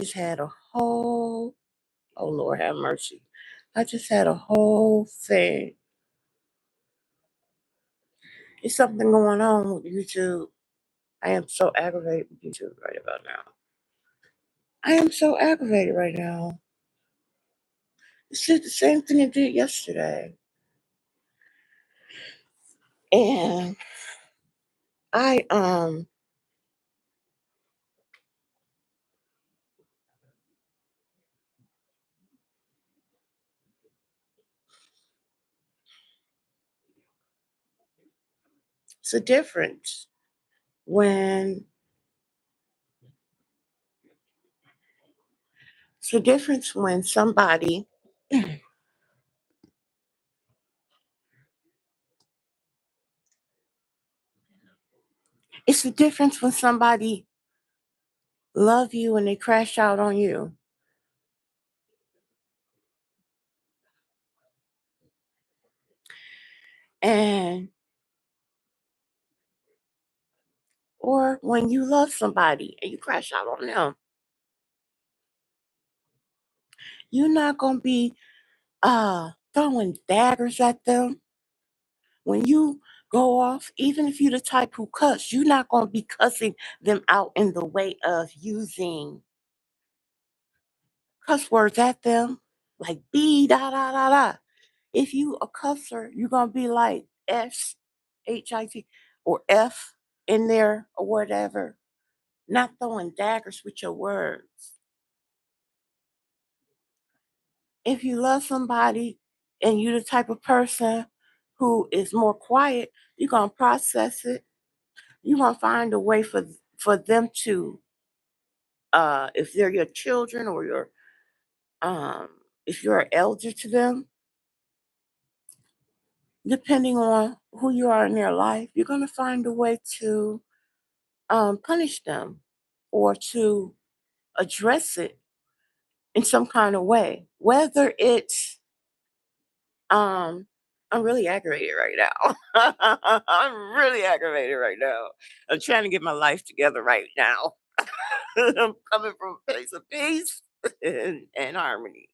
just had a whole, oh Lord have mercy. I just had a whole thing. There's something going on with YouTube. I am so aggravated with YouTube right about now. I am so aggravated right now. It's just the same thing it did yesterday. And I it's a difference when it's a difference when somebody it's a difference when somebody love you and they crash out on you. And or when you love somebody and you crash out on them, you're not gonna be throwing daggers at them. When you go off, even if you're the type who cuss, you're not gonna be cussing them out in the way of using cuss words at them, like B da da da da. If you a cusser, you're gonna be like SHIT or F in there or whatever, not throwing daggers with your words. If you love somebody and you're the type of person who is more quiet, you're gonna process it. You're gonna find a way for them to, if they're your children or your um, if you're an elder to them, depending on who you are in their life, you're gonna find a way to punish them or to address it in some kind of way. Whether it's Um, I'm really aggravated right now. I'm really aggravated right now. I'm trying to get my life together right now. I'm coming from a place of peace and harmony.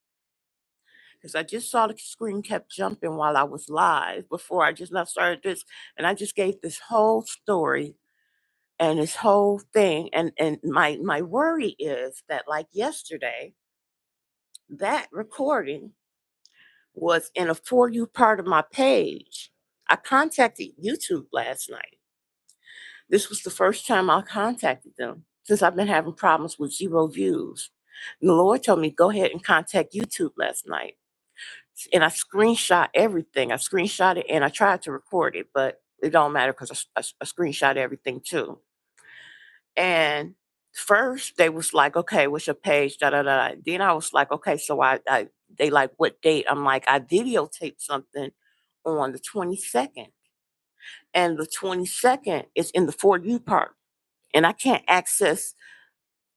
Because I just saw the screen kept jumping while I was live before I just now started this. And I just gave this whole story and this whole thing. And my worry is that like yesterday, that recording was in a For You part of my page. I contacted YouTube last night. This was the first time I contacted them since I've been having problems with 0 views. And the Lord told me, go ahead and contact YouTube last night. And I screenshot everything. I screenshot it and I tried to record it, but it don't matter because I screenshot everything too. And first they was like, okay, what's your page? Da da da. Then I was like, okay, so I they like what date? I'm like, I videotaped something on the 22nd. And the 22nd is in the For You part. And I can't access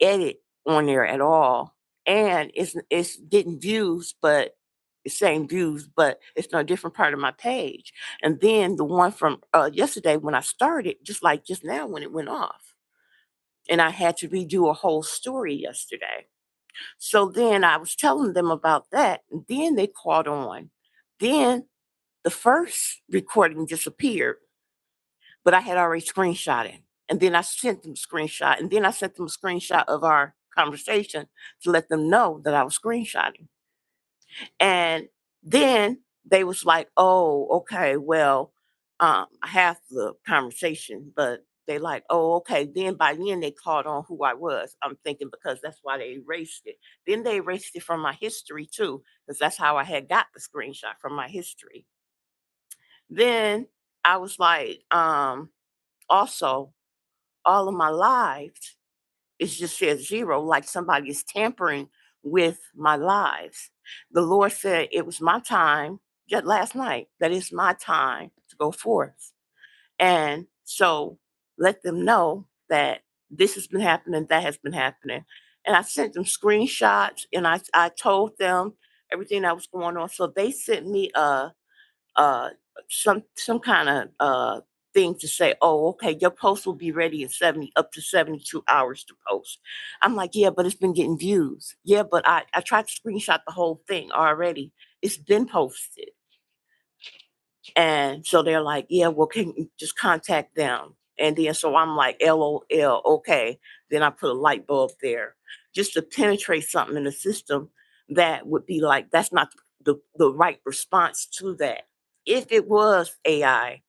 edit on there at all. And it's getting views, but it's saying views, but it's no different part of my page. And then the one from yesterday when I started, just like just now when it went off and I had to redo a whole story yesterday. So then I was telling them about that, and then they caught on. Then the first recording disappeared, but I had already screenshot it. And then I sent them a screenshot, and then I sent them a screenshot of our conversation to let them know that I was screenshotting. And then they was like, "Oh, okay, well, I have the conversation," but they like, "Oh, okay." Then by then they caught on who I was. I'm thinking because that's why they erased it. Then they erased it from my history too, because that's how I had got the screenshot from my history. Then I was like, also, all of my lives it just says 0, like somebody is tampering with my lives. The Lord said it was my time, just last night, that it's my time to go forth. And so let them know that this has been happening, that has been happening. And I sent them screenshots and I told them everything that was going on. So they sent me uh some kind of thing to say, oh, okay, your post will be ready in 70 up to 72 hours to post. I'm like, yeah, but it's been getting views. Yeah, but I tried to screenshot the whole thing already. It's been posted. And so they're like, yeah, well, can you just contact them? And then so I'm like, LOL, okay. Then I put a light bulb there just to penetrate something in the system that would be like, that's not the right response to that. If it was AI,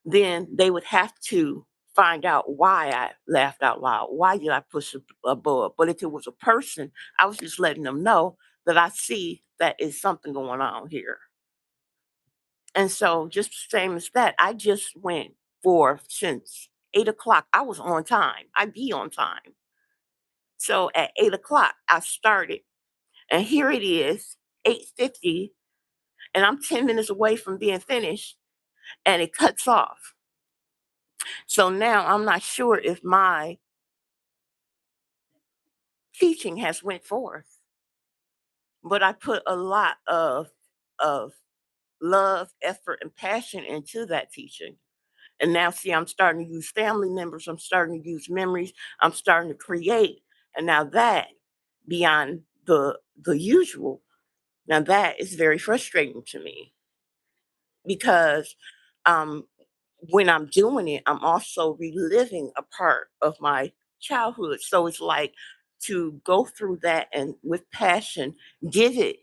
then they would have to find out why I laughed out loud. Why did I push a bulb? But if it was a person, I was just letting them know that I see that is something going on here. And so, just the same as that, I just went for since 8 o'clock. I was on time. I be on time. So at 8 o'clock, I started, and here it is, 8:50, and I'm 10 minutes away from being finished, and it cuts off. So now I'm not sure if my teaching has went forth, but I put a lot of love, effort, and passion into that teaching. And now, see, I'm starting to use family members. I'm starting to use memories. I'm starting to create. And now that, beyond the usual, now that is very frustrating to me because um, when I'm doing it, I'm also reliving a part of my childhood. So it's like to go through that and with passion, give it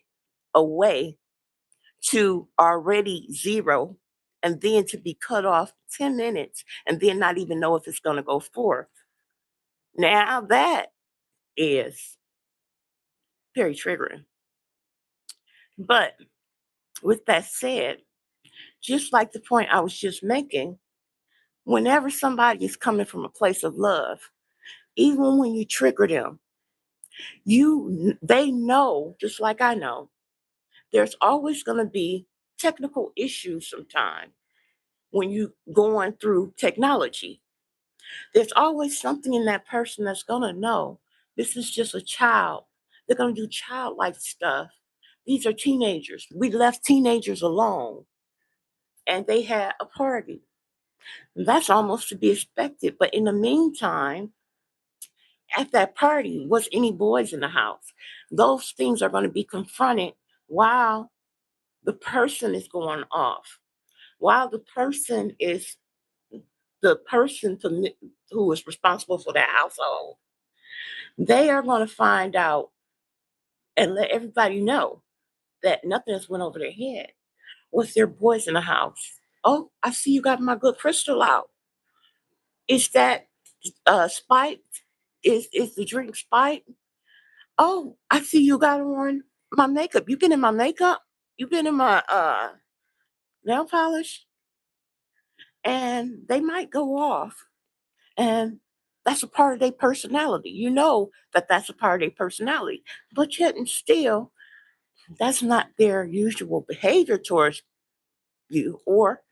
away to already zero and then to be cut off 10 minutes and then not even know if it's going to go forth. Now that is very triggering. But with that said, just like the point I was just making, whenever somebody is coming from a place of love, even when you trigger them, they know, just like I know, there's always going to be technical issues sometime when you going through technology. There's always something in that person that's going to know this is just a child. They're going to do childlike stuff. These are teenagers. We left teenagers alone and they had a party. That's almost to be expected. But in the meantime, at that party, was any boys in the house? Those things are going to be confronted while the person is going off, while the person who is responsible for that household. They are going to find out and let everybody know that nothing has went over their head. Was there boys in the house? Oh, I see you got my good crystal out. Is that spiked? Is the drink spiked? Oh, I see you got on my makeup. You been in my makeup? You been in my nail polish? And they might go off. And that's a part of their personality. You know that that's a part of their personality. But yet and still, that's not their usual behavior towards you, or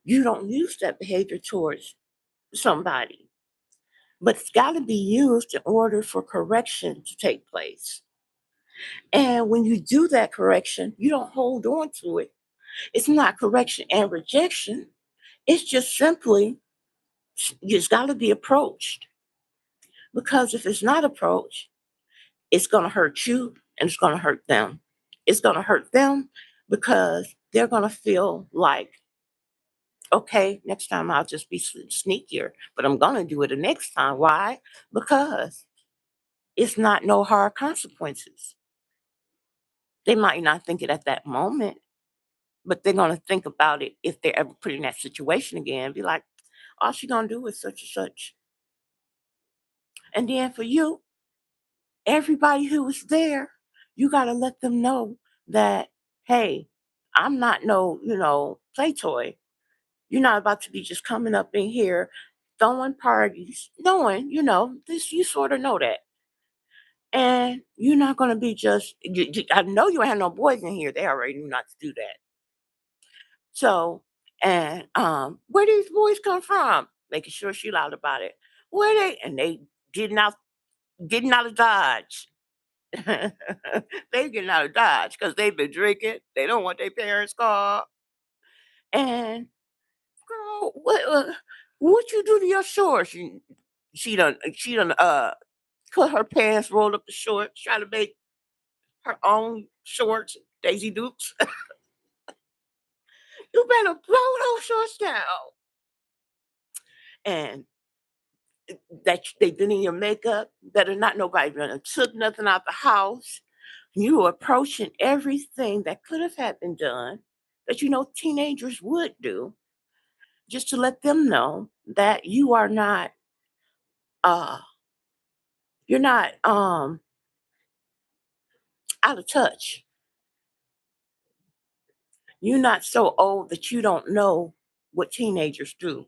you don't use that behavior towards somebody. But it's got to be used in order for correction to take place. And when you do that correction, you don't hold on to it. It's not correction and rejection. It's just simply, it's got to be approached. Because if it's not approached, it's going to hurt you and it's going to hurt them. It's going to hurt them because they're going to feel like, okay, next time I'll just be sneakier, but I'm going to do it the next time. Why? Because it's not no hard consequences. They might not think it at that moment, but they're going to think about it if they're ever put in that situation again. Be like, all she going to do is such and such. And then for you, everybody who was there, you got to let them know that, hey, I'm not no, play toy. You're not about to be just coming up in here throwing parties, knowing, this, you sort of know that. And you're not going to be just, I know you ain't have no boys in here. They already knew not to do that. So, and where these boys come from? Making sure she loud about it. Where they, and they getting out of Dodge. They getting out of Dodge because they've been drinking. They don't want their parents called. And girl, what you do to your shorts? She done cut her pants, rolled up the shorts, trying to make her own shorts, Daisy Dukes. You better blow those shorts down. And that they did in your makeup, better not nobody done took nothing out the house. You were approaching everything that could have had been done that you know teenagers would do, just to let them know that you are not uh you're not out of touch. You're not so old that you don't know what teenagers do.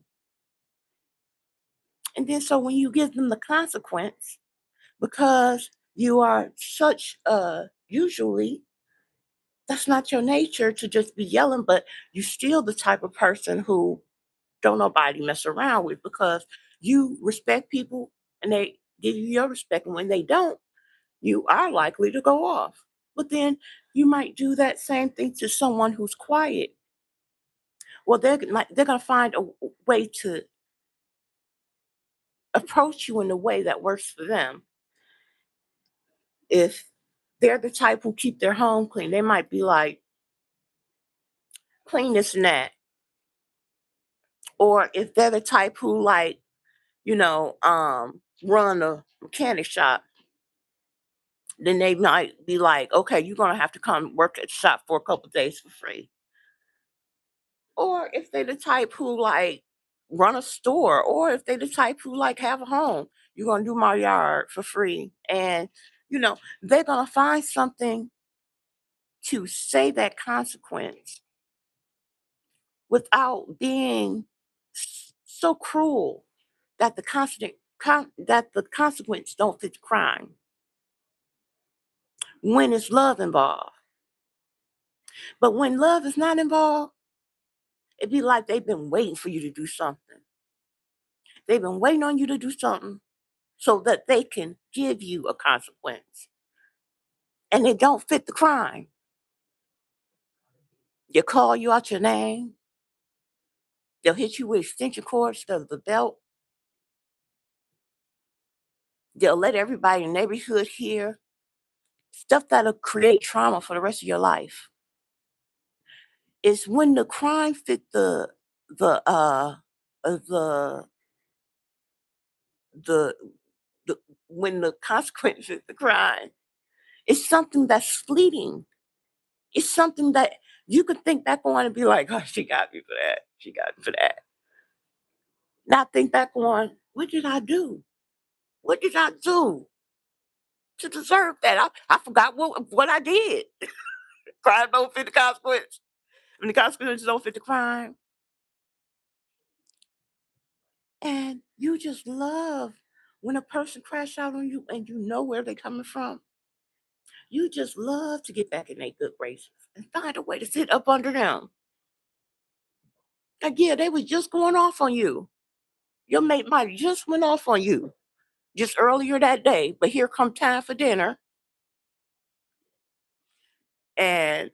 And then so when you give them the consequence, because you are such usually that's not your nature to just be yelling, but you still the type of person who don't nobody mess around with because you respect people and they give you your respect. And when they don't, you are likely to go off. But then you might do that same thing to someone who's quiet. Well, they're gonna find a way to approach you in a way that works for them. If they're the type who keep their home clean, they might be like, clean this and that. Or if they're the type who like, run a mechanic shop, then they might be like, okay, you're gonna have to come work at the shop for a couple of days for free. Or if they're the type who like run a store, or if they're the type who like have a home, you're gonna do my yard for free. And they're gonna find something to say that consequence without being so cruel that that the consequence don't fit the crime when it's love involved. But when love is not involved, it'd be like they've been waiting for you to do something. They've been waiting on you to do something so that they can give you a consequence. And they don't fit the crime. They call you out your name. They'll hit you with extension cords instead of the belt. They'll let everybody in the neighborhood hear stuff that'll create trauma for the rest of your life. It's when the crime fit the uh the the the when the consequence fit the crime. It's something that's fleeting. It's something that you could think back on and be like, oh, she got me for that. She got me for that. Now think back on, what did I do? What did I do to deserve that? I forgot what I did. Crime don't fit the consequence. When the consequences don't fit the crime. And you just love when a person crash out on you and you know where they're coming from. You just love to get back in their good graces and find a way to sit up under them. Like, yeah, they was just going off on you. Your mate might have just went off on you just earlier that day, but here come time for dinner and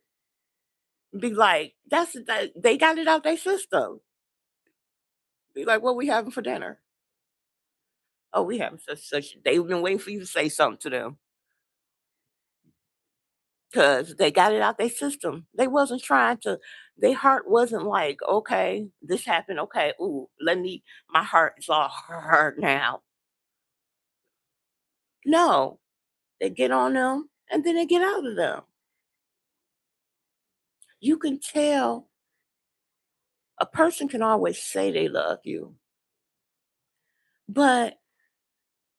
be like, they got it out their system. Be like, what we having for dinner? Oh, we having such. They've been waiting for you to say something to them because they got it out their system. They wasn't trying to. Their heart wasn't like, okay, this happened. Okay, ooh, My heart is all hurt now. No, they get on them and then they get out of them. You can tell a person can always say they love you, but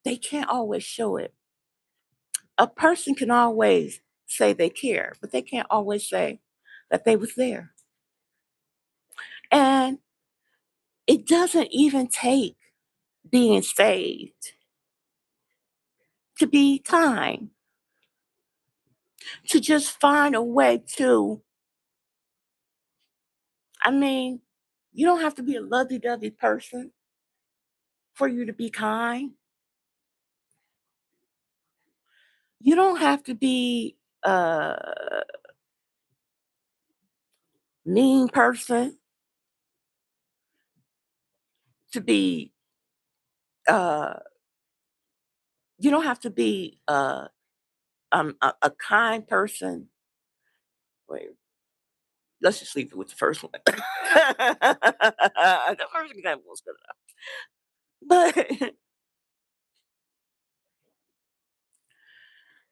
they can't always show it. A person can always say they care, but they can't always say that they was there. And it doesn't even take being saved to be kind, to just find a way to, I mean, you don't have to be a lovey dovey person for you to be kind. You don't have to be a mean person to be uh you don't have to be a kind person. Wait, let's just leave it with the first one. The first example was good enough. But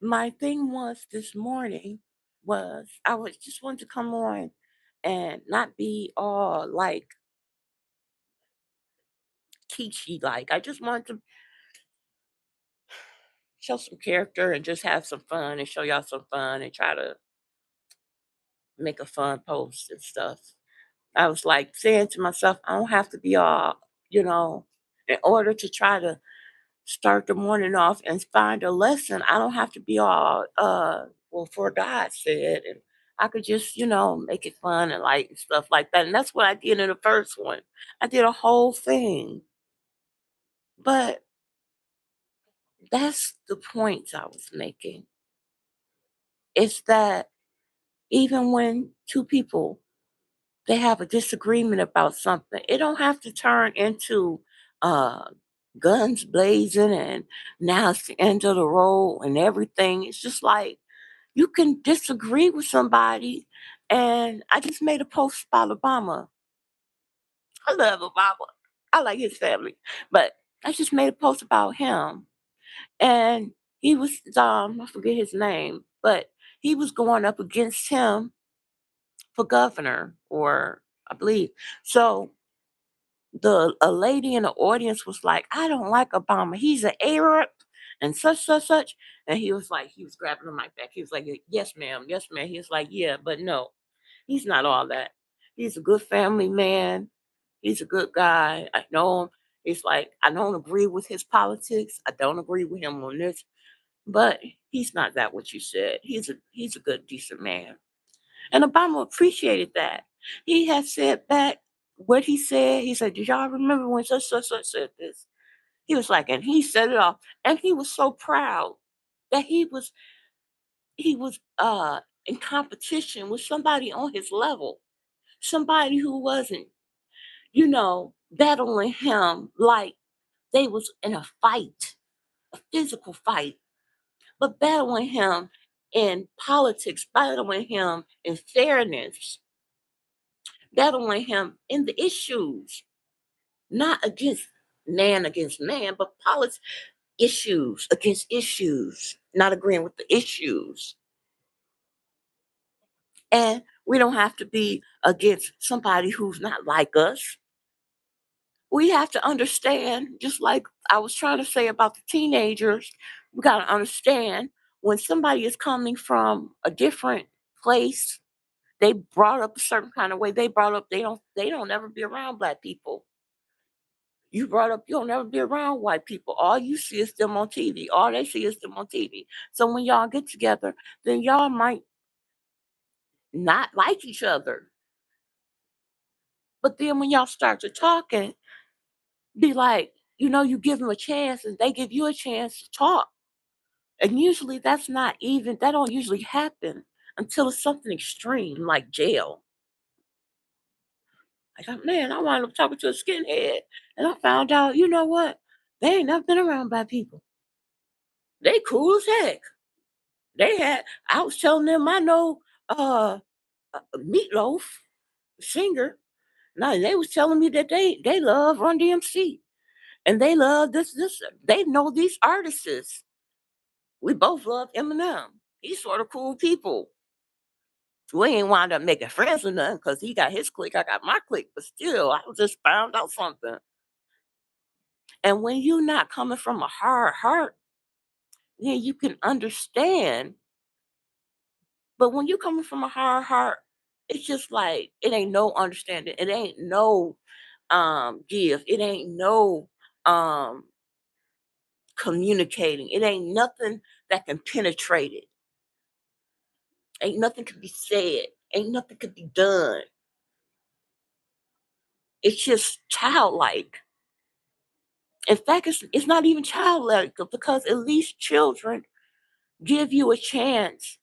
my thing was this morning was I was just wanted to come on and not be all like teachy like. I just wanted to show some character and just have some fun and show y'all some fun and try to make a fun post and stuff. I was like saying to myself, I don't have to be all, you know, in order to try to start the morning off and find a lesson, I don't have to be all well for God said and I could just, make it fun and light and stuff like that. And that's what I did in the first one. I did a whole thing. But that's the point I was making. It's that even when two people they have a disagreement about something, it don't have to turn into uh guns blazing and now it's the end of the road and everything. It's just like you can disagree with somebody. And I just made a post about Obama. I love Obama. I like his family. But I just made a post about him. And he was I forget his name, but he was going up against him for governor, or I believe. So the a lady in the audience was like, I don't like Obama. He's an Arab and such. And he was grabbing on my back. He was like, yes, ma'am, yes, ma'am. He was like, yeah, but no, he's not all that. He's a good family man. He's a good guy. I know him. It's like I don't agree with his politics. I don't agree with him on this, but he's not that what you said. He's a good, decent man. And Obama appreciated that. He had said back what he said. He said, did y'all remember when such said this? He was like, and he said it off. And he was so proud that he was in competition with somebody on his level. Somebody who wasn't, battling him like they was in a fight, a physical fight, but battling him in politics, battling him in fairness, battling him in the issues, not against man, but politics issues against issues, not agreeing with the issues. And we don't have to be against somebody who's not like us. We have to understand, just like I was trying to say about the teenagers, we got to understand when somebody is coming from a different place, they brought up a certain kind of way. They brought up they don't ever be around black people. You brought up you'll never be around white people. All you see is them on TV. All they see is them on TV. So when y'all get together, then y'all might not like each other. But then when y'all start to talking, be like, you give them a chance and they give you a chance to talk. And usually that don't usually happen until it's something extreme like jail. Like, man, I wound up talking to a skinhead and I found out, you know what? They ain't never been around black people. They cool as heck. I was telling them I know Meatloaf, singer. Now they was telling me that they love Run DMC and they love this. They know these artists. We both love Eminem. He's sort of cool people. We ain't wound up making friends or nothing because he got his clique, I got my clique. But still, I just found out something. And when you're not coming from a hard heart, then you can understand. But when you're coming from a hard heart, it's just like it ain't no understanding. It ain't no give. It ain't no um communicating. It ain't nothing that can penetrate it. Ain't nothing can be said. Ain't nothing can be done. It's just childlike. In fact, it's not even childlike because at least children give you a chance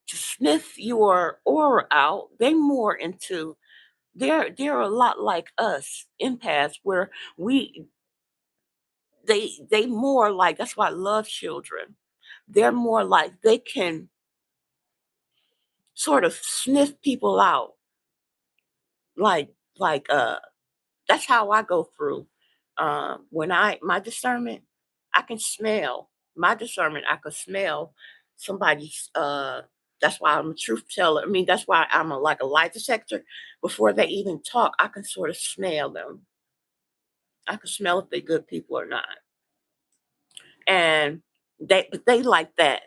to sniff your aura out. They more into They're a lot like us empaths, where we they more like, that's why I love children. They're more like they can sort of sniff people out, like that's how I go through. When I my discernment, I can smell my discernment. I can smell somebody's. That's why I'm a truth teller. I mean, that's why I'm like a lie detector. Before they even talk, I can sort of smell them. I can smell if they're good people or not. And they like that.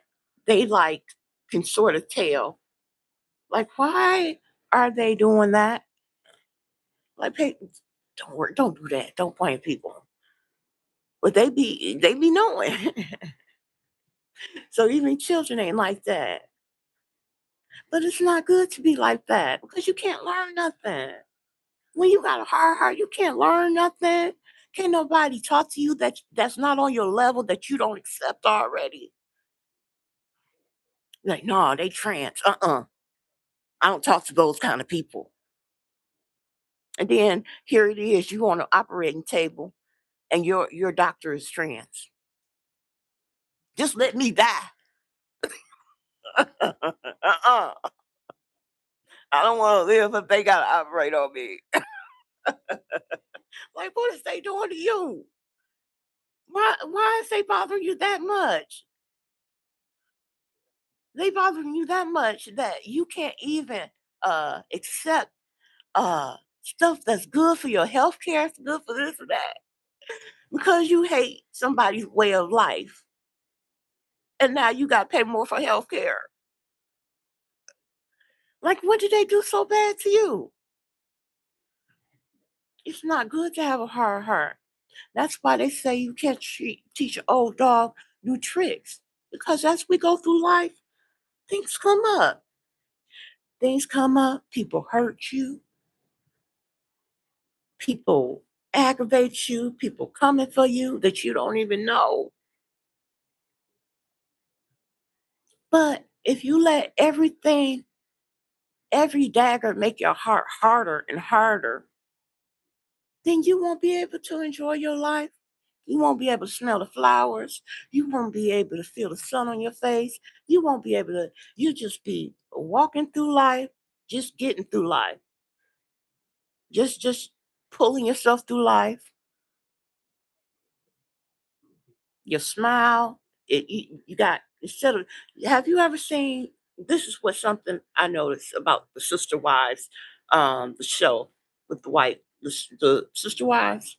They like can sort of tell. Like, why are they doing that? Like, hey, don't worry, don't do that. Don't blame people. But they be knowing. So even children ain't like that. But it's not good to be like that because you can't learn nothing. When you got a hard heart, you can't learn nothing. Can't nobody talk to you that's not on your level, that you don't accept already. Like, no, they trans. I don't talk to those kind of people. And then here it is, you on an operating table and your doctor is trans. Just let me die. I don't want to live if they gotta operate on me. Like, what is they doing to you? Why is they bothering you that much? They bothering you that much that you can't even accept stuff that's good for your health care, it's good for this or that. Because you hate somebody's way of life. And now you gotta pay more for health care. Like, what did they do so bad to you? It's not good to have a hard heart. That's why they say you can't teach an old dog new tricks. Because as we go through life, things come up. Things come up, people hurt you, people aggravate you, people coming for you that you don't even know. But if you let everything, every dagger make your heart harder and harder, then you won't be able to enjoy your life. You won't be able to smell the flowers. You won't be able to feel the sun on your face. You won't be able to, you just be walking through life, just getting through life, just pulling yourself through life. Your smile, you got, instead of, have you ever seen, this is what something I noticed about the Sister Wives, the show with the white, the Sister Wives,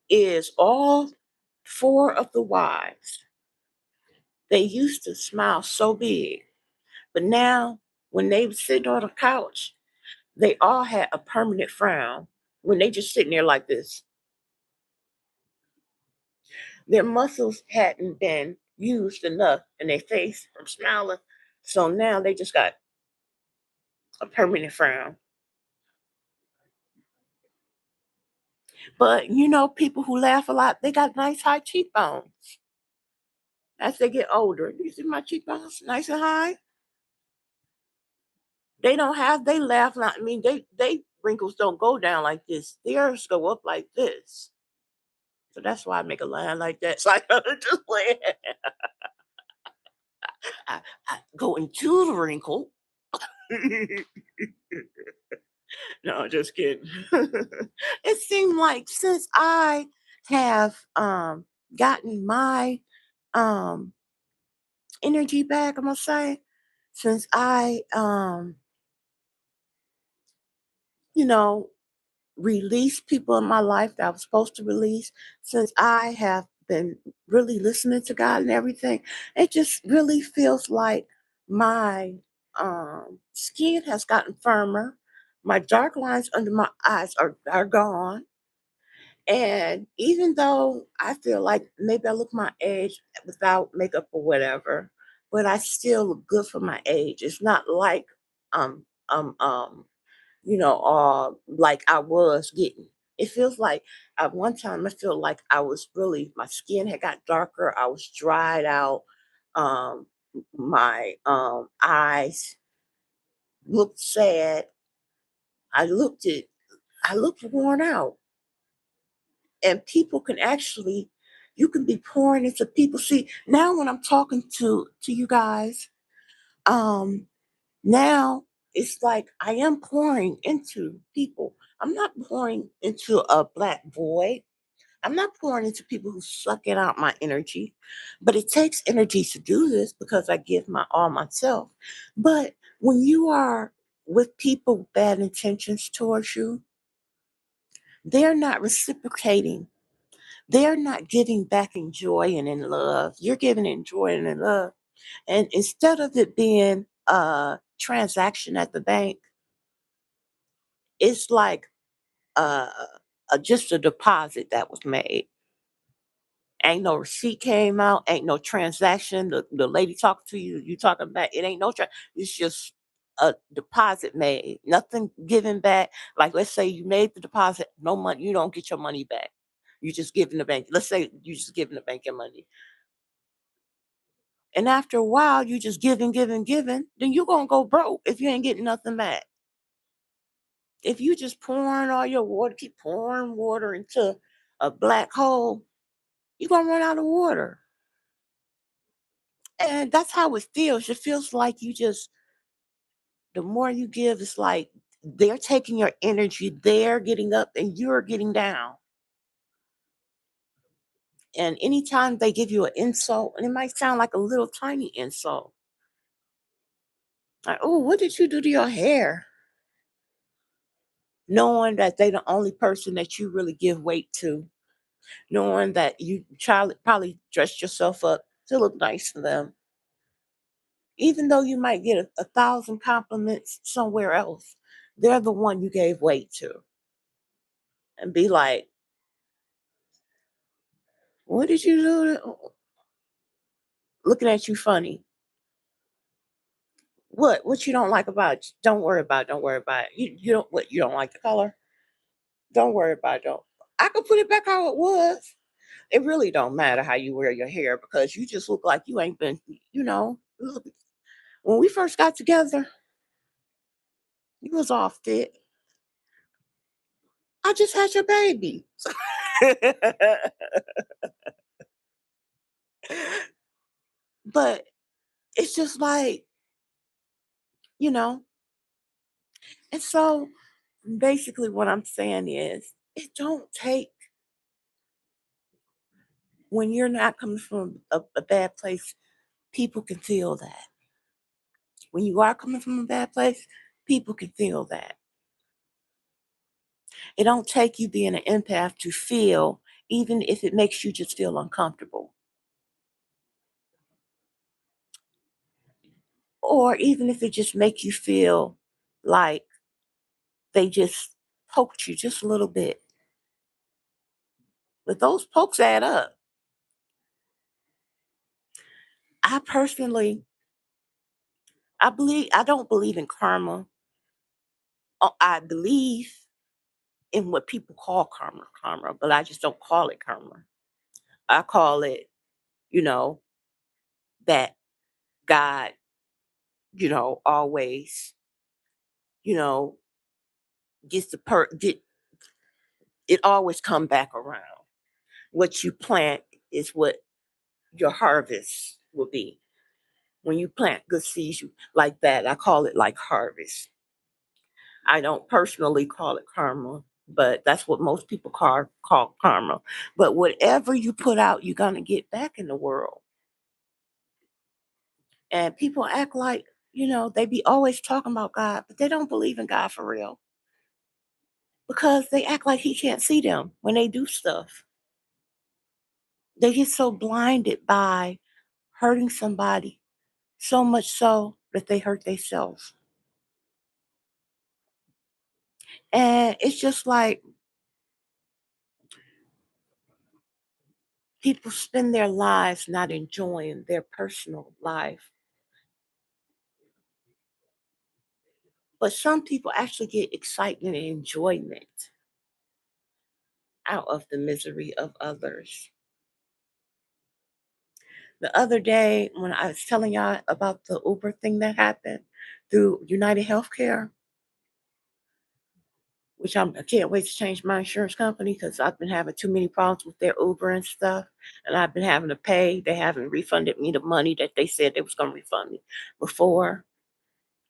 is all four of the wives. They used to smile so big, but now when they would sit on the couch, they all had a permanent frown. When they just sitting there like this, their muscles hadn't been used enough in their face from smiling. So now they just got a permanent frown. But you know, people who laugh a lot, they got nice high cheekbones as they get older. You see my cheekbones nice and high? They don't have, they laugh not, I mean, they wrinkles don't go down like this. Theirs go up like this. So that's why I make a line like that. So I just play. I go into the wrinkle. No, just kidding. It seemed like since I have gotten my um energy back, I'm gonna say, since I you know, release people in my life that I was supposed to release, since I have been really listening to God and everything, it just really feels like my skin has gotten firmer. My dark lines under my eyes are gone. And even though I feel like maybe I look my age without makeup or whatever, but I still look good for my age. It's not like um um um like I was getting. It feels like at one time I feel like I was really, my skin had got darker. I was dried out. Um, my eyes looked sad. I looked at I looked worn out. And people can actually you can be pouring into people. See, now when I'm talking to you guys, um, now it's like I am pouring into people. I'm not pouring into a black void. I'm not pouring into people who sucking out my energy. But it takes energy to do this because I give my all myself. But when you are with people with bad intentions towards you, they're not reciprocating. They're not giving back in joy and in love. You're giving in joy and in love. And instead of it being a transaction at the bank, it's like uh, just a deposit that was made. Ain't no receipt came out. Ain't no transaction. The lady talking to you, you talking back. It ain't no it's just a deposit made. Nothing given back. Like let's say you made the deposit, no money. You don't get your money back. You just giving the bank. Let's say you just giving the bank your money. And after a while, you just giving, giving, giving, then you're gonna go broke if you ain't getting nothing back. If you just pouring all your water, keep pouring water into a black hole, you're gonna run out of water. And that's how it feels. It feels like you just the more you give, it's like they're taking your energy, they're getting up and you're getting down. And anytime they give you an insult, and it might sound like a little tiny insult, like, oh, what did you do to your hair? Knowing that they the only person that you really give weight to, knowing that you probably dressed yourself up to look nice for them, even though you might get a thousand compliments somewhere else, they're the one you gave weight to, and be like, "What did you do?" Looking at you funny. What you don't like about? Don't worry about. It, don't worry about. It. You don't what you don't like the color. Don't worry about. It, don't. I could put it back how it was. It really don't matter how you wear your hair because you just look like you ain't been, look, when we first got together, you was all fit. I just had your baby. But it's just like, you know, and so basically what I'm saying is it don't take when you're not coming from a bad place, people can feel that. When you are coming from a bad place, people can feel that. It don't take you being an empath to feel, even if it makes you just feel uncomfortable. Or even if it just makes you feel like they just poked you just a little bit. But those pokes add up. I personally, I don't believe in karma. I believe in what people call karma, but I just don't call it karma. I call it, you know, that God, always, you know, gets get it always come back around. What you plant is what your harvest will be. When you plant good seeds like that, I call it like harvest. I don't personally call it karma, but that's what most people call karma. But whatever you put out, you're gonna get back in the world. And people act like, they be always talking about God, but they don't believe in God for real because they act like He can't see them when they do stuff. They get so blinded by hurting somebody, so much so that they hurt themselves. And it's just like people spend their lives not enjoying their personal life. But some people actually get excitement and enjoyment out of the misery of others. The other day, when I was telling y'all about the Uber thing that happened through United Healthcare, which I can't wait to change my insurance company because I've been having too many problems with their Uber and stuff, and I've been having to pay. They haven't refunded me the money that they said they was gonna refund me before,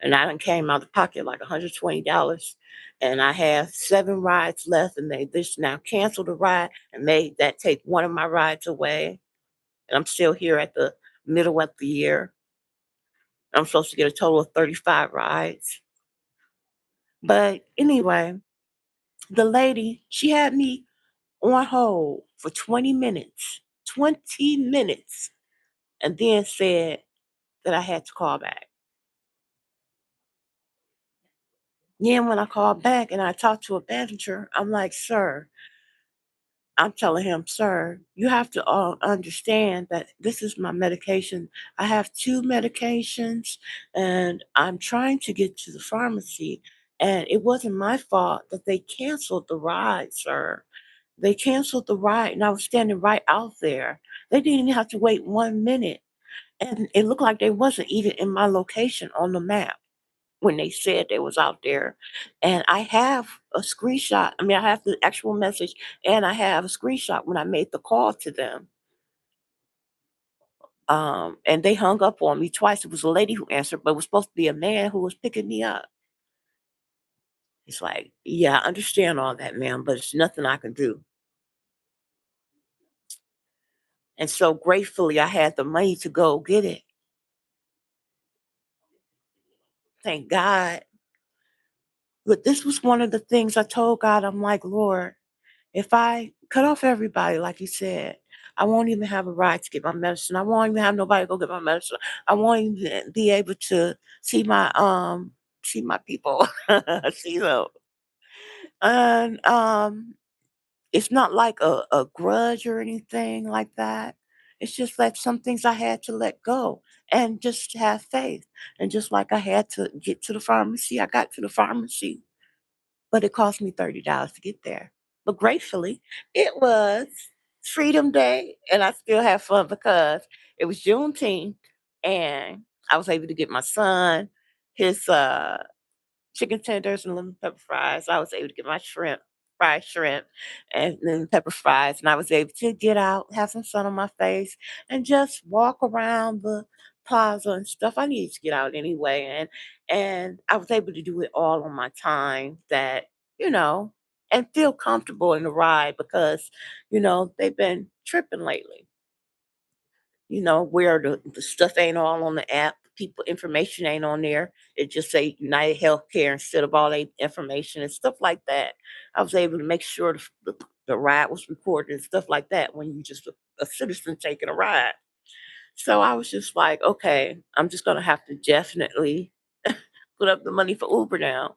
and I done came out of pocket like $120, and I have 7 rides left, and they just now canceled a ride and made that take one of my rides away, and I'm still here at the middle of the year. I'm supposed to get a total of 35 rides. But anyway, the lady, she had me on hold for 20 minutes, 20 minutes, and then said that I had to call back. Then when I called back and I talked to a manager, I'm like, sir, I'm telling him, sir, you have to understand that this is my medication. I have 2 medications and I'm trying to get to the pharmacy. And it wasn't my fault that they canceled the ride, sir. They canceled the ride and I was standing right out there. They didn't even have to wait 1 minute. And it looked like they wasn't even in my location on the map when they said they was out there. And I have a screenshot. I mean, I have the actual message and I have a screenshot when I made the call to them. And they hung up on me twice. It was a lady who answered, but it was supposed to be a man who was picking me up. It's like, yeah, I understand all that, ma'am, but it's nothing I can do. And so gratefully, I had the money to go get it. Thank God. But this was one of the things I told God. I'm like, Lord, if I cut off everybody, like you said, I won't even have a ride to get my medicine. I won't even have nobody to go get my medicine. I won't even be able to see my people. See them. And it's not like a grudge or anything like that. It's just like some things I had to let go and just have faith. And just like I had to get to the pharmacy, I got to the pharmacy, but it cost me $30 to get there. But gratefully, it was Freedom Day, and I still have fun because it was Juneteenth, and I was able to get my son his chicken tenders and lemon pepper fries. I was able to get my shrimp, fried shrimp, and lemon pepper fries. And I was able to get out, have some sun on my face, and just walk around the plaza and stuff. I needed to get out anyway. And I was able to do it all on my time that, you know, and feel comfortable in the ride because, they've been tripping lately, where the stuff ain't all on the app, people information ain't on there. It just say United Healthcare instead of all the information and stuff like that. I was able to make sure the ride was recorded and stuff like that when you just a citizen taking a ride. So I was just like, okay, I'm just gonna have to definitely put up the money for Uber now,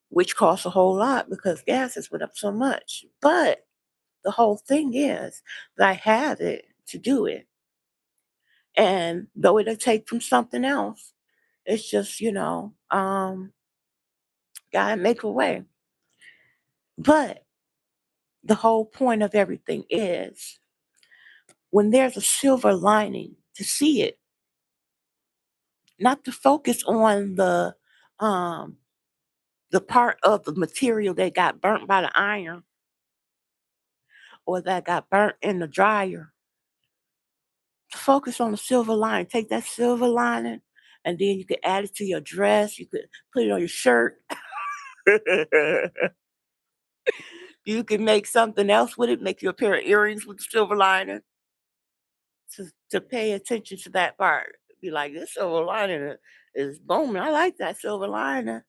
which costs a whole lot because gas has went up so much. But the whole thing is that I have it to do it. And though it'll take from something else, it's just, gotta make a way. But the whole point of everything is when there's a silver lining to see it, not to focus on um the part of the material that got burnt by the iron or that got burnt in the dryer. To focus on the silver lining. Take that silver lining and then you could add it to your dress. You could put it on your shirt. You can make something else with it, make you a pair of earrings with the silver lining to pay attention to that part. Be like, this silver lining is booming. I like that silver lining.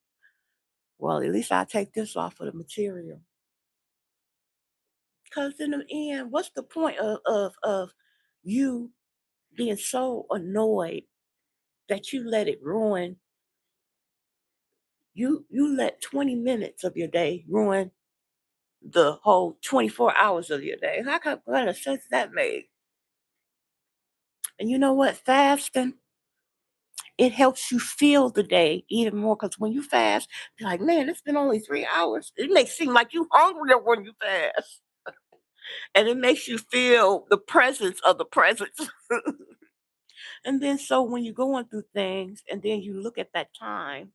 Well, at least I'll take this off of the material. Because in the end, what's the point of you being so annoyed that you let it ruin you let 20 minutes of your day ruin the whole 24 hours of your day? What kind of sense that made? And you know what? Fasting, it helps you feel the day even more because when you fast, you're like, man, it's been only 3 hours. It makes it seem like you hungrier when you fast. And it makes you feel the presence of the presence. And then so when you're going through things and then you look at that time,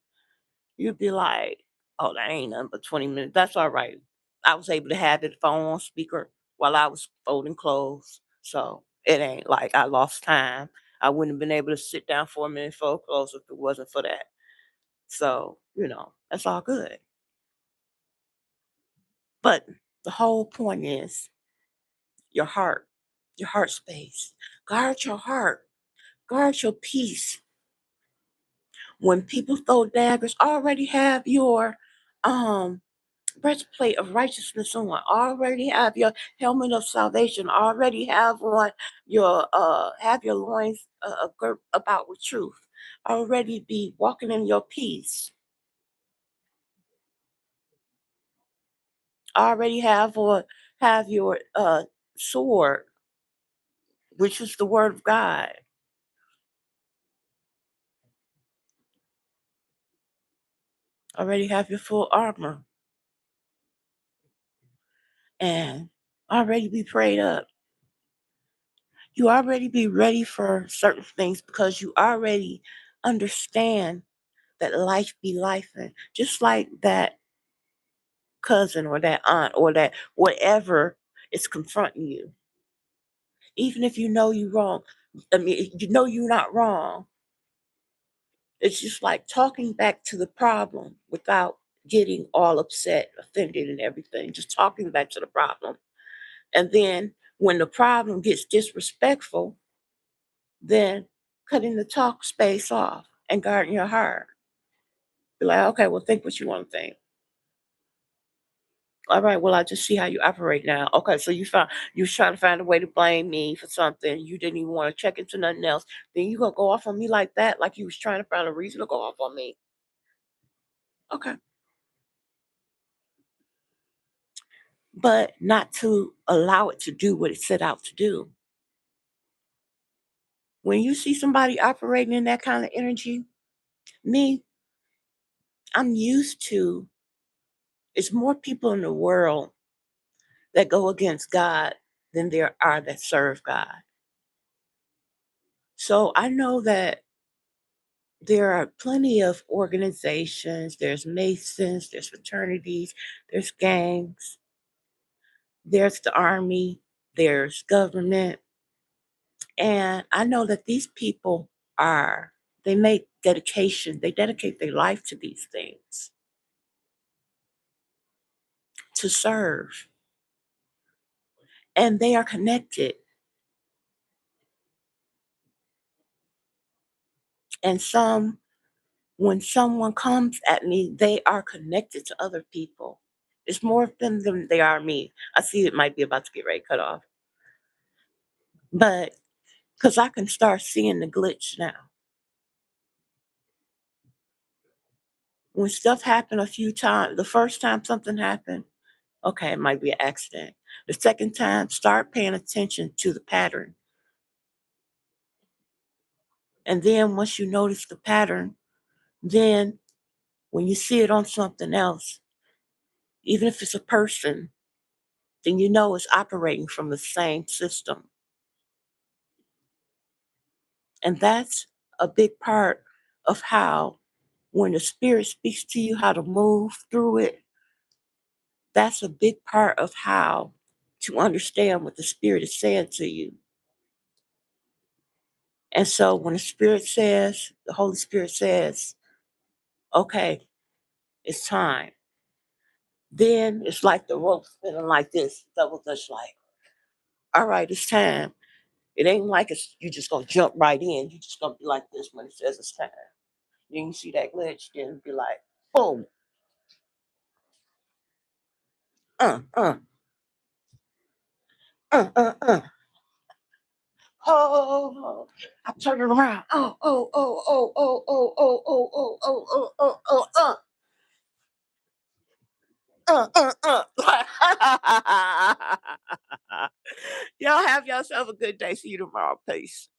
you'd be like, Oh, that ain't nothing but 20 minutes. That's all right. I was able to have the phone on speaker while I was folding clothes. So it ain't like I lost time. I wouldn't have been able to sit down for a minute fold clothes if it wasn't for that. So, that's all good. But the whole point is your heart space. Guard your heart. Guard your peace. When people throw daggers, already have your um breastplate of righteousness on, already have your helmet of salvation, already have your loins girt about with truth, already be walking in your peace, already have your sword, which is the word of God, already have your full armor, and already be prayed up. You already be ready for certain things because you already understand that life be life, and just like that cousin or that aunt or that whatever is confronting you, even if you know you're wrong. I mean, you know you're not wrong. It's just like talking back to the problem without getting all upset, offended, and everything. Just talking back to the problem. And then when the problem gets disrespectful, then cutting the talk space off and guarding your heart. Be like, okay, well, think what you want to think. All right, well, I just see how you operate now. Okay, so you was trying to find a way to blame me for something. You didn't even want to check into nothing else. Then you gonna go off on me like that, like you was trying to find a reason to go off on me. Okay. But not to allow it to do what it set out to do. When you see somebody operating in that kind of energy, me, I'm used to it's more people in the world that go against God than there are that serve God. So I know that there are plenty of organizations, there's Masons, there's fraternities, there's gangs, there's the army, there's government. And I know that these people they dedicate their life to these things, to serve. And they are connected. And when someone comes at me, they are connected to other people. It's more of them than they are me. I see it might be about to get ready to cut off. But because I can start seeing the glitch now. When stuff happened a few times, the first time something happened, okay, it might be an accident. The second time, start paying attention to the pattern. And then once you notice the pattern, then when you see it on something else, even if it's a person, then you know it's operating from the same system. And that's a big part of how, when the spirit speaks to you, how to move through it. That's a big part of how to understand what the spirit is saying to you. And so when the Holy Spirit says, okay, it's time, then it's like the rope spinning like this, double dutch like, all right, it's time. It ain't like you just gonna jump right in. You just gonna be like this when it says it's time. Then you see that glitch, then be like, boom, uh, uh, uh. Oh, I'm turning around. Y'all have yourself a good day. See you tomorrow. Peace.